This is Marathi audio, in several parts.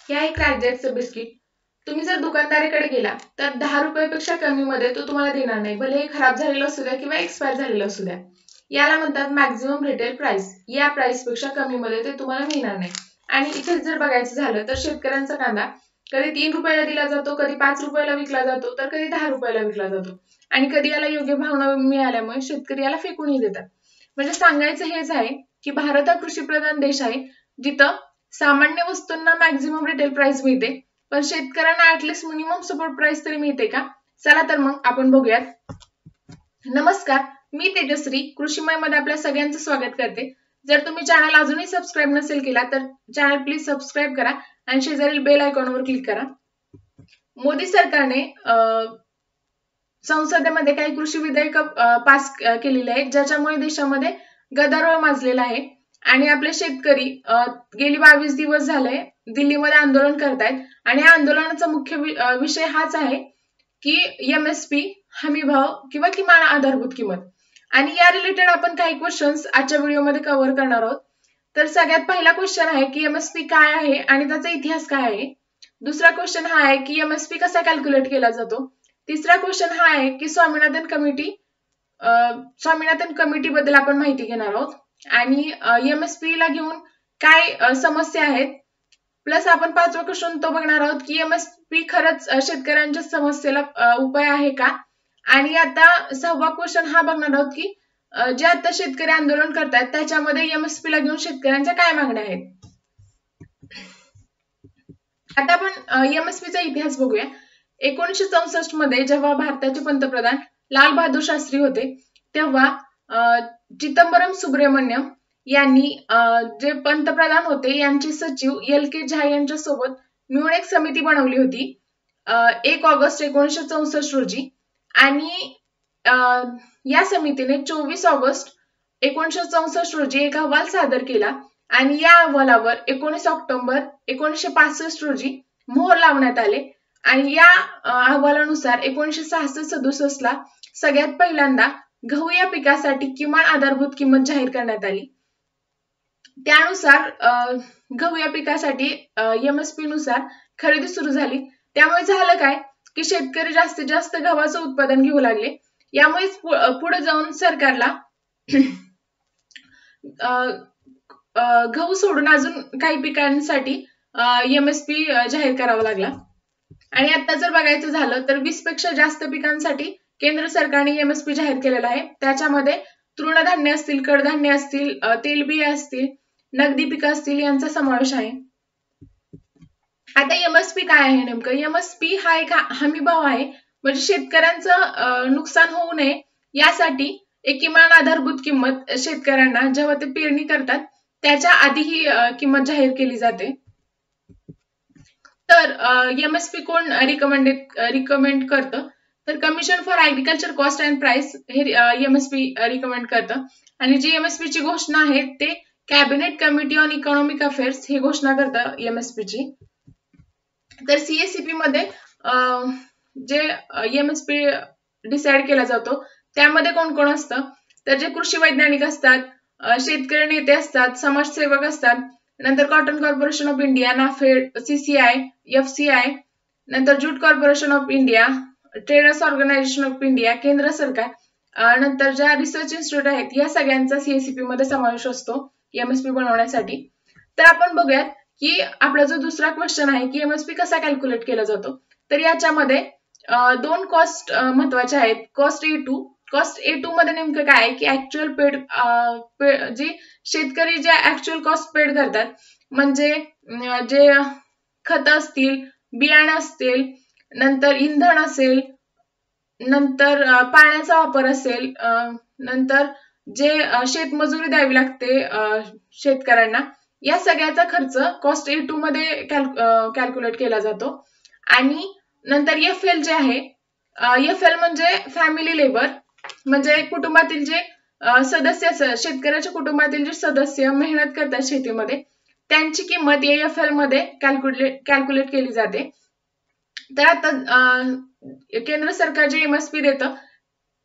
हे आहे क्रॅकजॅकचं बिस्किट. तुम्ही जर दुकानदाराकडे गेला तर 10 रुपयापेक्षा कमी मध्ये तो तुम्हाला देणार नाही, भले हे खराब झालेलं असू द्या किंवा एक्सपायर झालेलं असू द्या. याला म्हणतात मॅक्झिमम रिटेल प्राइस. या प्राइस पेक्षा कमी मध्ये ते तुम्हाला मिळणार नाही. आणि इथे जर बघायचं झालं तर शेतकऱ्यांचा कांदा कधी 3 रुपयाला दिला जातो, कधी 5 रुपयाला विकला जातो, तर कधी 10 रुपयाला विकला जातो. आणि कधी याला योग्य भाव न मिळाल्यामुळे शेतकरी याला फेकूनही देतात. म्हणजे सांगायचं हेच आहे की भारत हा कृषीप्रधान देश आहे, जिथं सामान्य वस्तूंना मॅक्झिमम रिटेल प्राइस मिळते, पण शेतकऱ्यांना ऍटलिस्ट मिनिमम सपोर्ट प्राइस तरी मिळते का? चला तर मग आपण बघूयात. नमस्कार, मी तेजश्री कृषीमय मध्ये आपल्या सगळ्यांचं स्वागत करते. जर तुम्ही चॅनल अजूनही सबस्क्राईब नसेल केला तर चॅनल प्लीज सबस्क्राईब करा आणि शेजारील बेल आयकॉनवर क्लिक करा. मोदी सरकारने संसदेमध्ये काही कृषी विधेयक पास केलेले आहेत, ज्याच्यामुळे देशामध्ये गदारोळ माजलेला आहे. आणि आपले शेतकरी गेली 22 दिवस झाले दिल्लीमध्ये आंदोलन करतायत. आणि या आंदोलनाचा मुख्य विषय हाच आहे की MSP हमी भाव किंवा किमान आधारभूत किंमत. आणि या रिलेटेड आपण काही क्वेश्चन्स आजच्या व्हिडिओमध्ये कव्हर करणार आहोत. तर सगळ्यात पहिला क्वेश्चन आहे की MSP काय आहे आणि त्याचा इतिहास काय आहे. दुसरा क्वेश्चन हा आहे की MSP कसा कॅल्क्युलेट केला जातो. तिसरा क्वेश्चन हा आहे की स्वामीनाथन कमिटी बद्दल आपण माहिती घेणार आहोत. आणि MSP ला घेऊन काय समस्या आहेत. प्लस आपण पाचवा क्वेश्चन तो बघणार आहोत की MSP खरंच शेतकऱ्यांच्या समस्येला उपाय आहे का. आणि आता 6वा क्वेश्चन हा बघणार आहोत की जे आता शेतकरी आंदोलन करतात त्याच्यामध्ये MSP ला घेऊन शेतकऱ्यांच्या काय मागण्या आहेत. आता आपण MSP चा इतिहास बघूया. 1964 मध्ये जेव्हा भारताचे पंतप्रधान लाल बहादूर शास्त्री होते, तेव्हा चिदंबरम सुब्रमण्यम यांनी जे पंतप्रधान होते यांचे सचिव LK झा यांच्या सोबत मिळून एक समिती बनवली होती 1 ऑगस्ट 1964 रोजी. आणि या समितीने 24 ऑगस्ट 1964 रोजी एक अहवाल सादर केला. आणि या अहवालावर 19 ऑक्टोबर 1965 रोजी मोहर लावण्यात आले. आणि या अहवालानुसार 1966-67 ला सगळ्यात पहिल्यांदा गहू या पिकासाठी किमान आधारभूत किंमत जाहीर करण्यात आली. त्यानुसार गहू या पिकासाठी MSP नुसार खरेदी सुरू झाली. त्यामुळे झालं काय की शेतकरी जास्तीत जास्त गव्हाचं उत्पादन घेऊ लागले. यामुळेच पुढे जाऊन सरकारला गहू सोडून अजून काही पिकांसाठी MSP जाहीर करावा लागला. आणि आता जर बघायचं झालं तर 20 पेक्षा जास्त पिकांसाठी केंद्र सरकारने MSP जाहीर केलेला आहे. त्याच्यामध्ये तृणधान्य असतील, कडधान्य असतील, तेलबिया असतील, नगदी पिकं असतील यांचा समावेश आहे. आता MSP काय आहे नेमकं. MSP हा एक हमी भाव आहे, म्हणजे शेतकऱ्यांचं नुकसान होऊ नये यासाठी एक किमान आधारभूत किंमत शेतकऱ्यांना जेव्हा ते पेरणी करतात त्याच्या आधी ही किंमत जाहीर केली जाते. तर MSP कोण रिकमेंड करतं, तर commission for agriculture cost and price हे MSP रिकमेंड करतं. आणि जी MSP ची घोषणा आहे ते cabinet committee on economic affairs हे घोषणा करतं MSP ची. तर CACP मध्ये जे MSP डिसाइड केला जातो त्यामध्ये कोण कोण असतं, तर जे कृषी वैज्ञानिक असतात, शेतकरी नेते असतात, समाजसेवक असतात, नंतर cotton corporation of India, NAFED, CCI, FCI, नंतर jute corporation of India, traders organisation of India, केंद्र सरकार, नंतर ज्या रिसर्च इन्स्टिट्यूट आहेत या सगळ्यांचा CACP मध्ये समावेश असतो MSP बनवण्यासाठी. तर आपण बघूयात की आपला जो दुसरा क्वेश्चन आहे की MSP कसा कॅल्क्युलेट केला जातो. तर याच्यामध्ये दोन कॉस्ट महत्वाच्या आहेत. कॉस्ट A2 मध्ये नेमकं काय आहे की ऍक्च्युअल पेड जी शेतकरी जे ऍक्च्युअल कॉस्ट पेड करतात, म्हणजे जे खत असतील, बियाणं असतील, नंतर इंधन असेल, नंतर पाण्याचा वापर असेल, नंतर जे शेतमजुरी द्यावी लागते शेतकऱ्यांना, या सगळ्याचा खर्च कॉस्ट A2 मध्ये कॅल्क्युलेट केला जातो. आणि नंतर FL जे आहे, FL म्हणजे फॅमिली लेबर, म्हणजे कुटुंबातील जे सदस्य, शेतकऱ्याच्या कुटुंबातील जे सदस्य मेहनत करतात शेतीमध्ये त्यांची किंमत FL मध्ये कॅल्क्युलेट केली जाते. तर आता केंद्र सरकार जे MSP देतं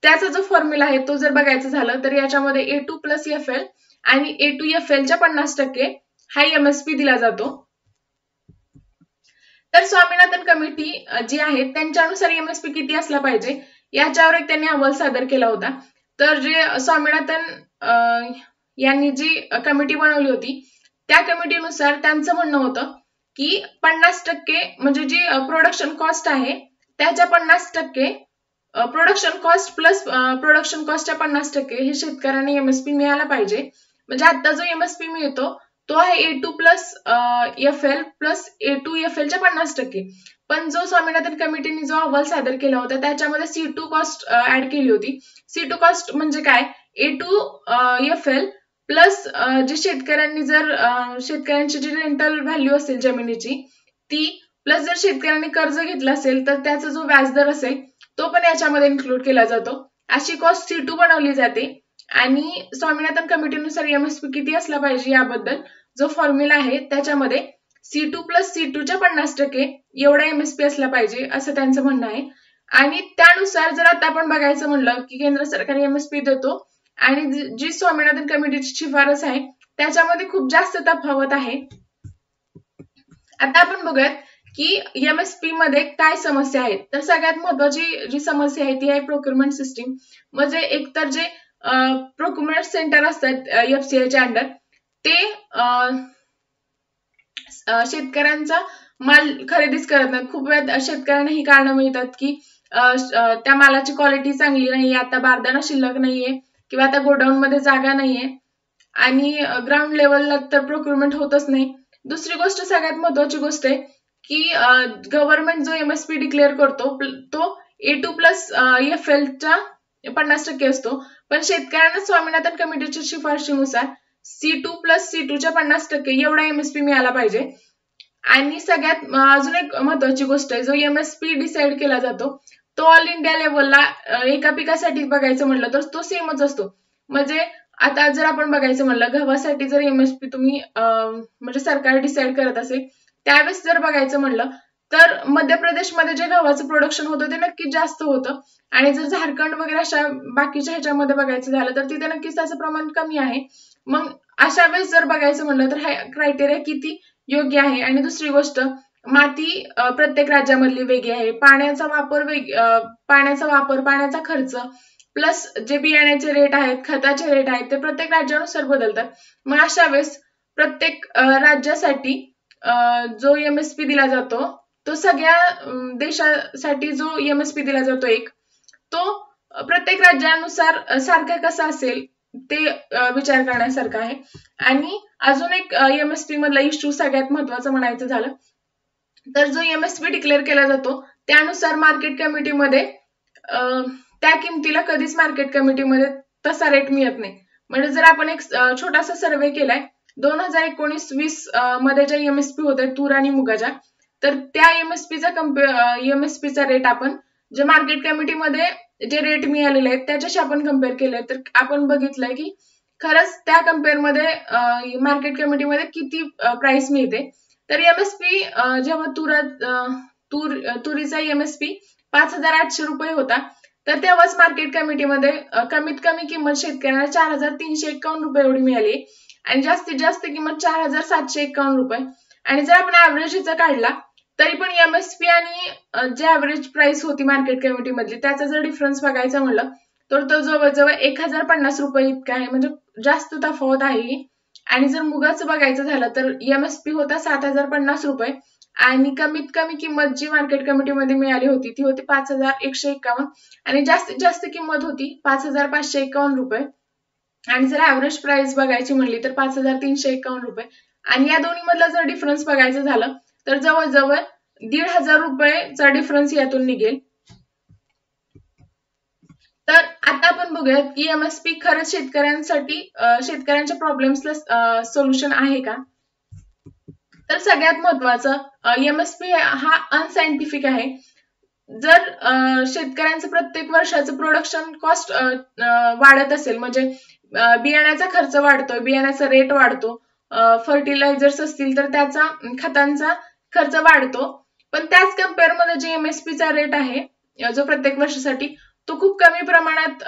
त्याचा जो फॉर्म्युला आहे तो जर बघायचं झालं तर याच्यामध्ये A2 प्लस FL आणि A2 FL च्या 50% हा MSP दिला जातो. तर स्वामीनाथन कमिटी जी आहे त्यांच्यानुसार एमएसपी किती असला पाहिजे याच्यावर एक त्यांनी अहवाल सादर केला होता. तर जे स्वामीनाथन यांनी जी कमिटी बनवली होती त्या कमिटीनुसार त्यांचं म्हणणं होतं की 50% म्हणजे जी प्रोडक्शन कॉस्ट आहे त्याच्या 50% प्रोडक्शन कॉस्ट प्लस प्रोडक्शन कॉस्टच्या 50% हे शेतकऱ्यांना एमएसपी मिळाला पाहिजे. म्हणजे आता जो एमएसपी मिळतो तो आहे A2 plus FL plus A2 FLच्या 50%. पण जो स्वामीनाथन कमिटीने जो अहवाल सादर केला होता त्याच्यामध्ये C2 कॉस्ट ऍड केली होती. C2 कॉस्ट म्हणजे काय, A2 FL प्लस जे शेतकऱ्यांनी जर शेतकऱ्यांची जी रेंटल व्हॅल्यू असेल जमिनीची ती प्लस जर शेतकऱ्यांनी कर्ज घेतलं असेल तर त्याचा जो व्याजदर असेल तो पण याच्यामध्ये इन्क्लूड केला जातो. अशी कॉस्ट C2 बनवली जाते. आणि स्वामीनाथन कमिटीनुसार एमएसपी किती असला पाहिजे याबद्दल जो फॉर्म्युला आहे त्याच्यामध्ये C2 प्लस C2च्या 50% एवढा एमएसपी असला पाहिजे असं त्यांचं म्हणणं आहे. आणि त्यानुसार जर आता आपण बघायचं म्हणलं की केंद्र सरकार एमएसपी देतो आणि जी स्वामीनाथन कमिटीची शिफारस आहे त्याच्यामध्ये खूप जास्त तफावत आहे. आता आपण बघूयात की एमएसपी मध्ये काय समस्या आहेत. तर सगळ्यात महत्वाची जी समस्या आहे ती आहे प्रोक्युरमेंट सिस्टीम. म्हणजे एकतर जे प्रोक्युरमेंट सेंटर असतात FCIच्या अंडर ते शेतकऱ्यांचा माल खरेदीच करत नाहीत. खूप वेळा शेतकऱ्यांना ही कारणं मिळतात की त्या मालाची क्वालिटी चांगली नाहीये, आता बारदाना शिल्लक नाहीये किंवा आता गोडाऊन मध्ये जागा नाहीये आणि ग्राउंड लेवलला तर प्रोक्युरमेंट होतच नाही. दुसरी गोष्ट सगळ्यात महत्वाची गोष्ट आहे की गव्हर्नमेंट जो एमएसपी डिक्लेअर करतो तो A2 प्लस FLच्या 50% असतो. पण शेतकऱ्यांना स्वामीनाथन कमिटीच्या शिफारशीनुसार C2 प्लस C2च्या 50% एवढा एमएसपी मिळाला पाहिजे. आणि सगळ्यात अजून एक महत्वाची गोष्ट आहे, जो एमएसपी डिसाइड केला जातो तो ऑल इंडिया लेवलला एका पिकासाठी बघायचं म्हणलं तर तो सेमच असतो. म्हणजे आता जर आपण बघायचं म्हणलं गव्हासाठी जर एमएसपी तुम्ही म्हणजे सरकार डिसाइड करत असेल त्यावेळेस जर बघायचं म्हणलं तर मध्य प्रदेशमध्ये जे गव्हाचं प्रोडक्शन होतं ते नक्कीच जास्त होतं. आणि जर झारखंड वगैरे अशा बाकीच्या ह्याच्यामध्ये बघायचं झालं तर तिथे नक्कीच त्याचं प्रमाण कमी आहे. मग अशा वेळेस जर बघायचं म्हणलं तर हा क्रायटेरिया किती योग्य आहे. आणि दुसरी गोष्ट, माती प्रत्येक राज्यामधली वेगळी आहे, पाण्याचा वापर पाण्याचा खर्च प्लस जे बियाण्याचे रेट आहेत खताचे रेट आहेत ते प्रत्येक राज्यानुसार बदलतात. मग अशा वेळेस प्रत्येक राज्यासाठी जो एमएसपी दिला जातो तो सगळ्या देशासाठी जो एमएसपी दिला जातो तो प्रत्येक राज्यानुसार सारखा कसा असेल ते विचार करण्यासारखं आहे. आणि अजून एक एमएसपी मधला इश्यू सगळ्यात महत्वाचं म्हणायचं झालं तर जो एमएसपी डिक्लेअर केला जातो त्यानुसार मार्केट कमिटीमध्ये त्या किमतीला कधीच मार्केट कमिटीमध्ये तसा रेट मिळत नाही. म्हणजे जर आपण एक छोटासा सर्वे केलाय 2019-20 मध्ये ज्या एमएसपी होत्या तूर आणि मुगाच्या, तर त्या एमएसपीचा रेट आपण जे मार्केट कमिटीमध्ये जे रेट मिळालेले आहेत त्याच्याशी आपण कम्पेअर केले तर आपण बघितलंय की खरंच त्या कम्पेअरमध्ये मार्केट कमिटीमध्ये किती प्राइस मिळते. तर एमएसपी जेव्हा तुरीचा एमएसपी 5,800 रुपये होता तर तेव्हाच मार्केट कमिटीमध्ये कमीत कमी किंमत शेतकऱ्यांना 4,351 रुपये एवढी मिळाली आणि जास्तीत जास्त किंमत 4,751 रुपये. आणि जर आपण ऍव्हरेज हिचा काढला तरी पण एमएसपी आणि जे ऍव्हरेज प्राइस होती मार्केट कमिटी मधली त्याचा जर डिफरन्स बघायचा म्हणलं तर तो जवळजवळ 1,050 रुपये इतका आहे. म्हणजे जास्त तफावत आहे. आणि जर मुगाचं बघायचं झालं तर एमएसपी होता 7,050 रुपये आणि कमीत कमी किंमत जी मार्केट कमिटीमध्ये मिळाली होती ती होती 5,151 आणि जास्तीत जास्त किंमत होती 5,551 रुपये. आणि जर ऍव्हरेज प्राइस बघायची म्हणली तर 5,351 रुपये. आणि या दोन्ही मधला जर डिफरन्स बघायचं झालं तर जवळजवळ 1,500 रुपयेचा डिफरन्स यातून निघेल. तर आता आपण बघूयात की एमएसपी खरंच शेतकऱ्यांच्या प्रॉब्लेम्सला सोल्युशन आहे का. तर सगळ्यात महत्वाचं एमएसपी हा अनसायंटिफिक आहे. जर शेतकऱ्यांचं प्रत्येक वर्षाचं प्रोडक्शन कॉस्ट वाढत असेल म्हणजे बियाण्याचा खर्च वाढतोय, बियाण्याचा रेट वाढतो, फर्टिलायझर्स असतील तर त्याचा खतांचा खर्च वाढतो, पण त्याच कम्पेअरमध्ये जे एमएसपीचा रेट आहे जो प्रत्येक वर्षासाठी तो खूप कमी प्रमाणात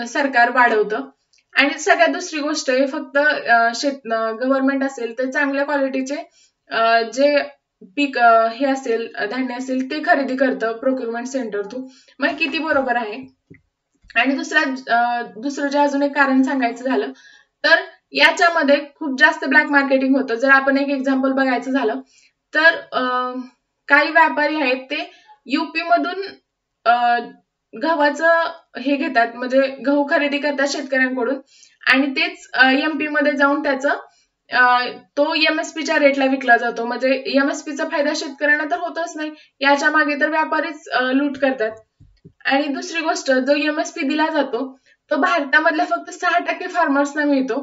सरकार वाढवतं. आणि सगळ्यात दुसरी गोष्ट आहे फक्त गव्हर्नमेंट असेल तर चांगल्या क्वालिटीचे जे पीक हे असेल, धान्य असेल ते खरेदी करतं प्रोक्युरमेंट सेंटर थ्रू. मग किती बरोबर आहे? आणि दुसरं जे अजून एक कारण सांगायचं झालं तर याच्यामध्ये खूप जास्त ब्लॅक मार्केटिंग होतं. जर आपण एक एक्झाम्पल बघायचं झालं तर काही व्यापारी आहेत ते युपी मधून गव्हाचं हे घेतात, म्हणजे गहू खरेदी करतात शेतकऱ्यांकडून आणि तेच एमपी मध्ये जाऊन तो एमएसपीच्या रेटला विकला जातो. म्हणजे एमएसपीचा फायदा शेतकऱ्यांना तर होतच नाही, याच्या मागे तर व्यापारीच लूट करतात. आणि दुसरी गोष्ट, जो एमएसपी दिला जातो तो भारतामधल्या फक्त 6% फार्मर्सना मिळतो.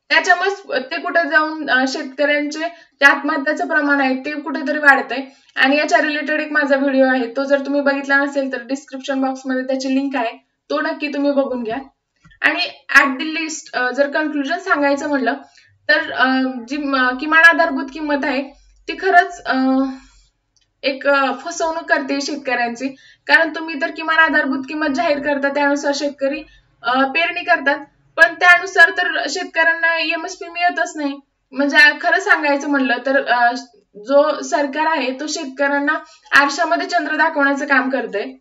त्याच्यामुळे ते कुठे जाऊन शेतकऱ्यांचे जे आत्महत्याचं प्रमाण आहे ते कुठेतरी वाढतंय. आणि याच्या रिलेटेड एक माझा व्हिडिओ आहे, तो जर तुम्ही बघितला नसेल तर डिस्क्रिप्शन बॉक्समध्ये त्याची लिंक आहे, तो नक्की तुम्ही बघून घ्या. आणि ऍट द लिस्ट जर कन्क्लुजन सांगायचं म्हणलं तर जी किमान आधारभूत किंमत आहे ती खरंच एक फसवणूक करते शेतकऱ्यांची. कारण तुम्ही तर किमान आधारभूत किंमत जाहीर करता, त्यानुसार शेतकरी पेरणी करतात, पण त्यानुसार तर शेतकऱ्यांना एमएसपी मिळतच नाही. म्हणजे खरं सांगायचं म्हणलं तर जो सरकार आहे तो शेतकऱ्यांना आरशामध्ये चंद्र दाखवण्याचं काम करतंय.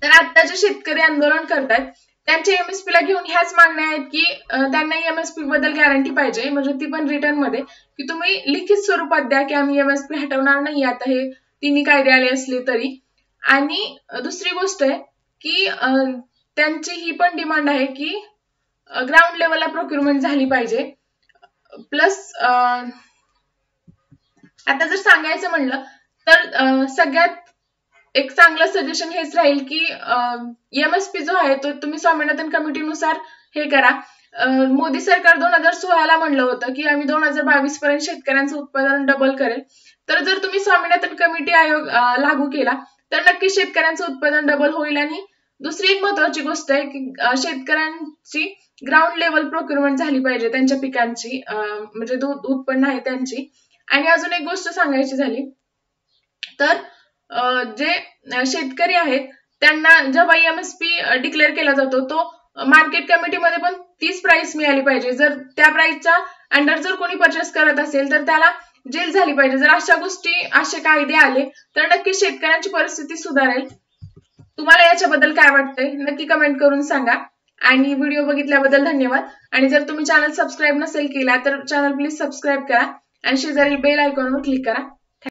तर आता जे शेतकरी आंदोलन करतात त्यांच्या एमएसपी ला घेऊन ह्याच मागण्या आहेत की त्यांना एमएसपी बद्दल गॅरंटी पाहिजे, म्हणजे ती पण रिटर्न मध्ये, की तुम्ही लिखित स्वरूपात द्या की आम्ही एमएसपी हटवणार नाही आता हे तिन्ही कायदे आले असले तरी. आणि दुसरी गोष्ट आहे की त्यांची ही पण डिमांड आहे की ग्राउंड लेवलला प्रोक्युरमेंट झाली पाहिजे. प्लस आता जर सांगायचं म्हणलं तर सगळ्यात एक चांगलं सजेशन हेच राहील की एमएसपी जो आहे तो तुम्ही स्वामीनाथन कमिटीनुसार हे करा. मोदी सरकार 2016ला म्हणलं होतं की आम्ही 2022 पर्यंत शेतकऱ्यांचं उत्पादन डबल करेल. तर जर तुम्ही स्वामीनाथन कमिटी आयोग लागू केला तर नक्की शेतकऱ्यांचं उत्पादन डबल होईल. आणि दुसरी एक महत्वाची गोष्ट आहे की शेतकऱ्यांची ग्राउंड लेवल प्रोक्युरमेंट झाली पाहिजे त्यांच्या पिकांची, म्हणजे दूध उत्पन्न आहे त्यांची. आणि अजून एक गोष्ट सांगायची झाली तर जे शेतकरी आहेत त्यांना जेव्हा एमएसपी डिक्लेअर केला जातो तो मार्केट कमिटीमध्ये पण तीच प्राइस मिळाली पाहिजे. जर त्या प्राइसच्या अंडर जर कोणी परचेस करत असेल तर त्याला जेल झाली पाहिजे. जर अशा गोष्टी, असे कायदे आले तर नक्की शेतकऱ्यांची परिस्थिती सुधारेल. तुम्हाला याच्याबद्दल काय वाटतंय नक्की कमेंट करून सांगा. आणि व्हिडिओ बघितल्याबद्दल धन्यवाद. आणि जर तुम्ही चॅनल सबस्क्राईब नसेल केला तर चॅनल प्लीज सबस्क्राईब करा आणि शेजारील बेल आयकॉनवर क्लिक करा.